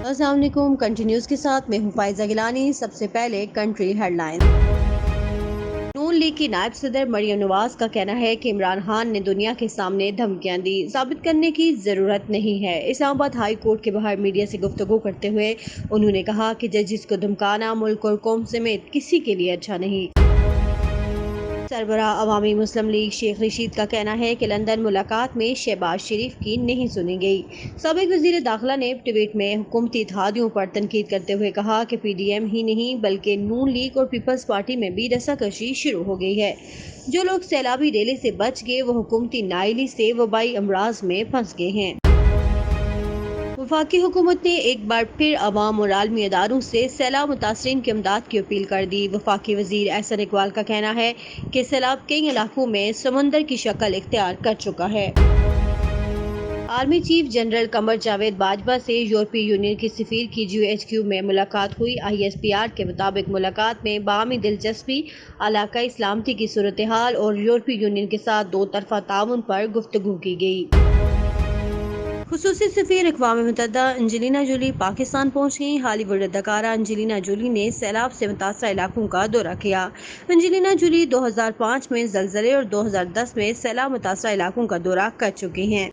السلام علیکم۔ کنٹینیوز کے ساتھ میں ہوں فائزہ گیلانی۔ سب سے پہلے کنٹری ہیڈ لائن۔ نون لیگ کی نائب صدر مریم نواز کا کہنا ہے کہ عمران خان نے دنیا کے سامنے دھمکیاں دی، ثابت کرنے کی ضرورت نہیں ہے۔ اسلام آباد ہائی کورٹ کے باہر میڈیا سے گفتگو کرتے ہوئے انہوں نے کہا کہ ججز کو دھمکانا ملک اور قوم سمیت کسی کے لیے اچھا نہیں۔ سربراہ عوامی مسلم لیگ شیخ رشید کا کہنا ہے کہ لندن ملاقات میں شہباز شریف کی نہیں سنی گئی۔ سابق وزیر داخلہ نے ٹویٹ میں حکومتی اتحادیوں پر تنقید کرتے ہوئے کہا کہ پی ڈی ایم ہی نہیں بلکہ نون لیگ اور پیپلز پارٹی میں بھی رساکشی شروع ہو گئی ہے۔ جو لوگ سیلابی ریلے سے بچ گئے وہ حکومتی نااہلی سے وبائی امراض میں پھنس گئے ہیں۔ وفاقی حکومت نے ایک بار پھر عوام اور عالمی اداروں سے سیلاب متاثرین کی امداد کی اپیل کر دی۔ وفاقی وزیر احسن اقبال کا کہنا ہے کہ سیلاب کئی علاقوں میں سمندر کی شکل اختیار کر چکا ہے۔ Army chief general Qamar Javed Bajwa سے یورپی یونین کی سفیر کی GHQ میں ملاقات ہوئی۔ ISPR کے مطابق ملاقات میں باہمی دلچسپی، علاقائی سلامتی کی صورتحال اور یورپی یونین کے ساتھ دو طرفہ تعاون پر گفتگو کی گئی۔ خصوصی سفیر اقوام متحدہ انجلینا جولی پاکستان پہنچ گئیں۔ ہالی ووڈ اداکارہ انجلینا جولی نے سیلاب سے متاثرہ علاقوں کا دورہ کیا۔ انجلینا جولی 2005 میں زلزلے اور 2010 میں سیلاب متاثرہ علاقوں کا دورہ کر چکی ہیں۔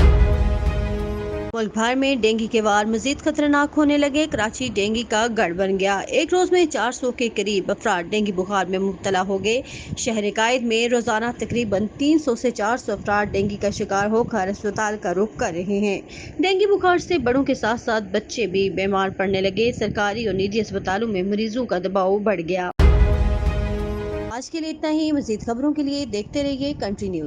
ملک بھر میں ڈینگی کے وار مزید خطرناک ہونے لگے۔ کراچی ڈینگی کا گڑھ بن گیا۔ ایک روز میں 400 کے قریب افراد ڈینگی بخار میں مبتلا ہو گئے۔ شہر قائد میں روزانہ تقریباً 300 سے 400 افراد ڈینگی کا شکار ہو کر اسپتال کا رخ کر رہے ہیں۔ ڈینگی بخار سے بڑوں کے ساتھ ساتھ بچے بھی بیمار پڑنے لگے۔ سرکاری اور نجی اسپتالوں میں مریضوں کا دباؤ بڑھ گیا۔ آج کے لیے اتنا ہی۔ مزید خبروں کے لیے دیکھتے رہیے کنٹری نیوز۔